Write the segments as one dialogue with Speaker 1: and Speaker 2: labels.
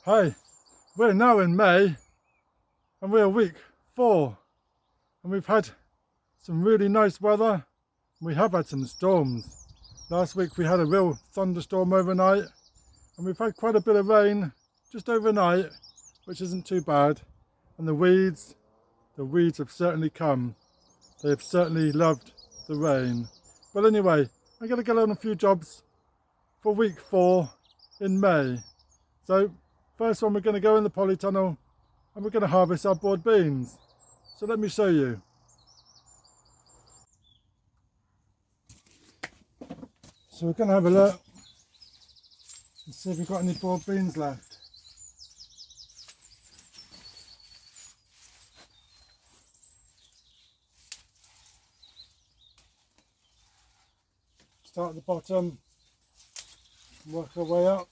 Speaker 1: Hi, we're now in May and we're week 4 and we've had some really nice weather. We have had some storms. Last week we had a real thunderstorm overnight and we've had quite a bit of rain just overnight, which isn't too bad. And the weeds have certainly come. They have certainly loved the rain. But anyway, I'm going to get on a few jobs for week 4 in May. So first one, we're going to go in the polytunnel and we're going to harvest our broad beans. So let me show you. So we're going to have a look and see if we've got any broad beans left. Start at the bottom and work our way up.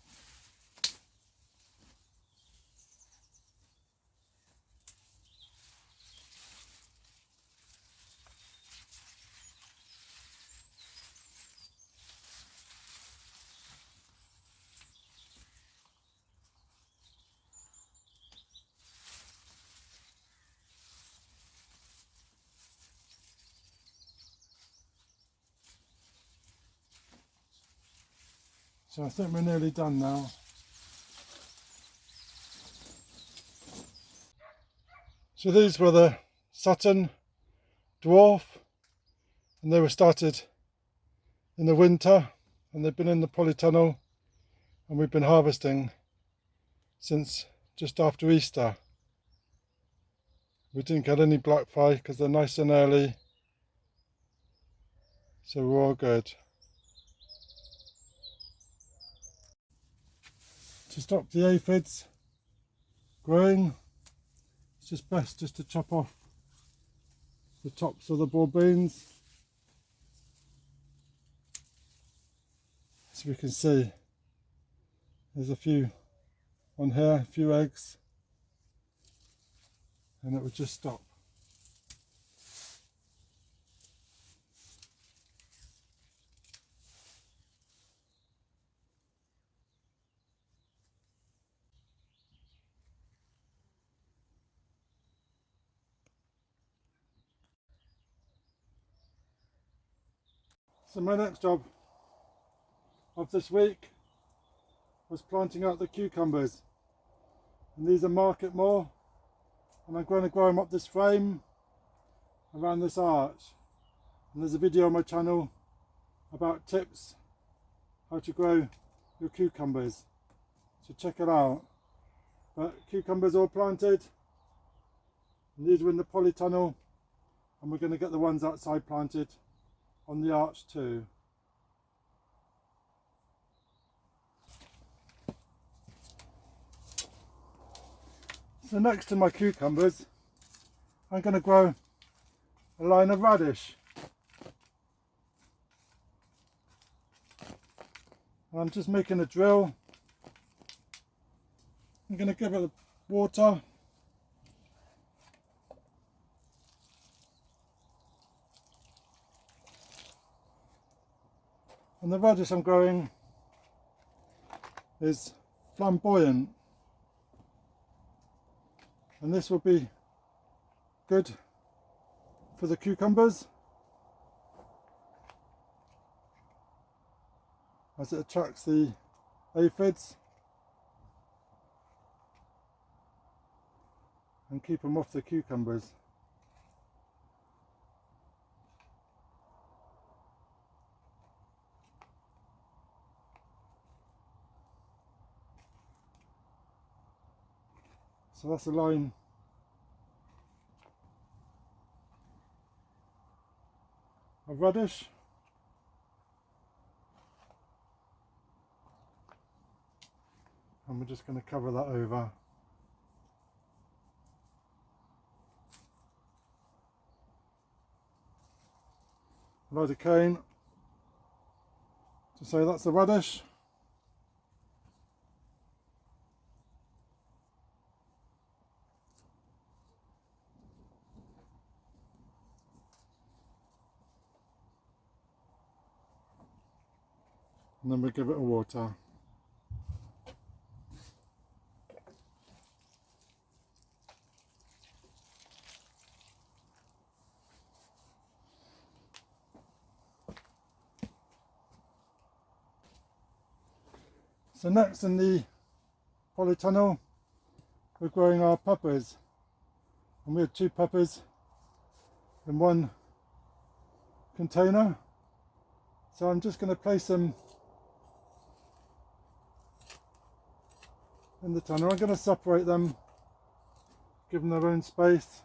Speaker 1: So I think we're nearly done now. So these were the Sutton dwarf, and they were started in the winter and they've been in the polytunnel and we've been harvesting since just after Easter. We didn't get any black fly because they're nice and early, so we're all good. To stop the aphids growing, it's just best just to chop off the tops of the broad beans. As we can see, there's a few on here, a few eggs, and it would just stop. So my next job of this week was planting out the cucumbers, and these are market more, and I'm going to grow them up this frame around this arch. And there's a video on my channel about tips how to grow your cucumbers, so check it out. But cucumbers all planted, and these were in the polytunnel, and we're going to get the ones outside planted on the arch too. So next to my cucumbers, I'm going to grow a line of radish. And I'm just making a drill. I'm going to give it the water. And the radish I'm growing is flamboyant. And this will be good for the cucumbers, as it attracts the aphids and keep them off the cucumbers. So that's a line of radish. And we're just going to cover that over. Load of cane to say that's the radish. And then we give it a water. So next in the polytunnel we're growing our peppers, and we have 2 peppers in one container, so I'm just going to place them in the tunnel. I'm going to separate them, give them their own space,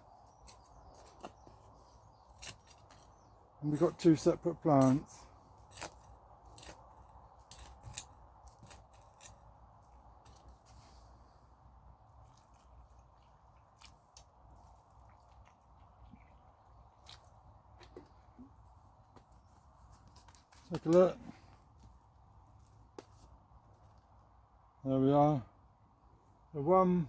Speaker 1: and we've got 2 separate plants. Take a look. There we are. The one,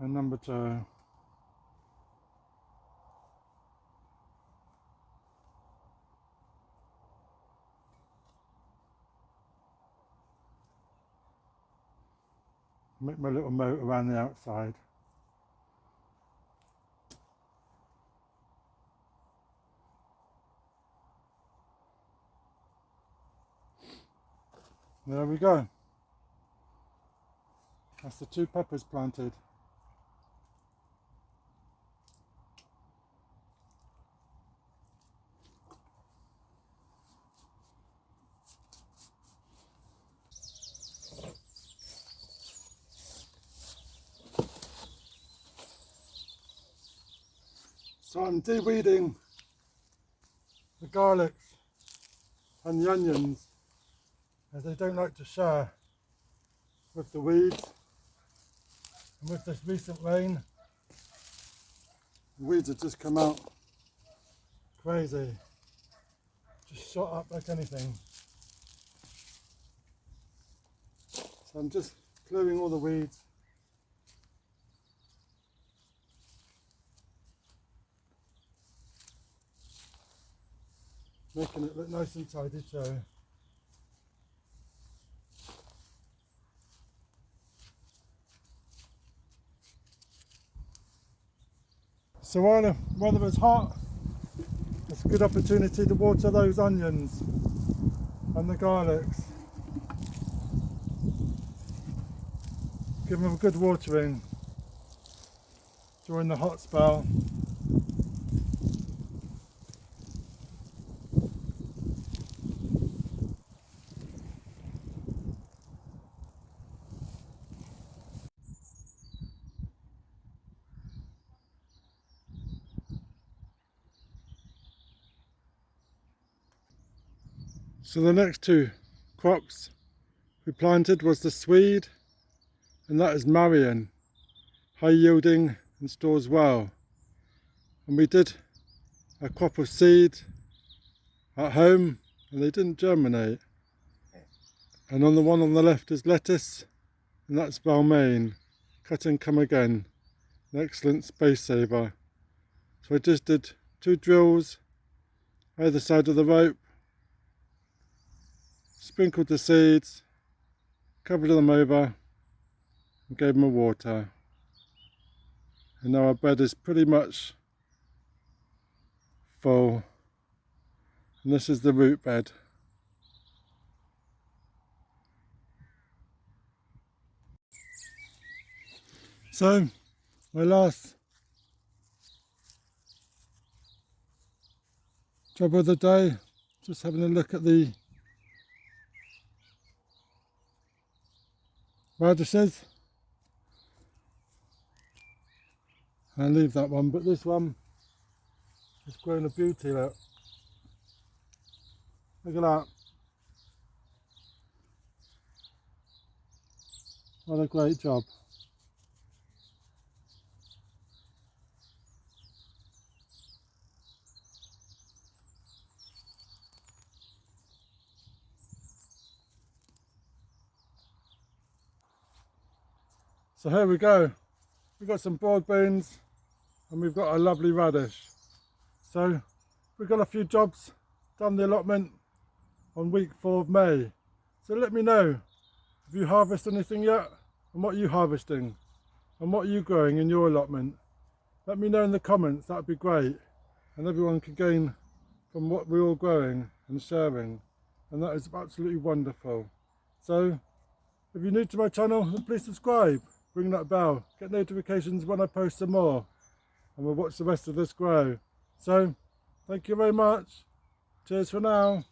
Speaker 1: and number 2. Make my little moat around the outside. There we go. That's the 2 peppers planted. So I'm de-weeding the garlics and the onions, as they don't like to share with the weeds. And with this recent rain, the weeds have just come out crazy, just shot up like anything. So I'm just clearing all the weeds. Making it look nice and tidy too. So while the weather is hot, it's a good opportunity to water those onions and the garlics. Give them a good watering during the hot spell. So the next 2 crops we planted was the Swede, and that is Marion, high yielding and stores well. And we did a crop of seed at home and they didn't germinate. And on the one on the left is lettuce, and that's Balmain, cut and come again, an excellent space saver. So I just did 2 drills either side of the rope, sprinkled the seeds, covered them over and gave them a water. And now our bed is pretty much full, and this is the root bed. So my last job of the day, just having a look at the radishes. I'll leave that one, but this one is growing a beauty. Look at that. What a great job. So here we go. We've got some broad beans and we've got a lovely radish. So we've got a few jobs done the allotment on week 4 of May. So let me know, have you harvested anything yet? And what are you harvesting? And what are you growing in your allotment? let me know in the comments, that would be great. And everyone can gain from what we're all growing and sharing. And that is absolutely wonderful. So, if you're new to my channel, then please subscribe, ring that bell, get notifications when I post some more. And we'll watch the rest of this grow. So, thank you very much. Cheers for now.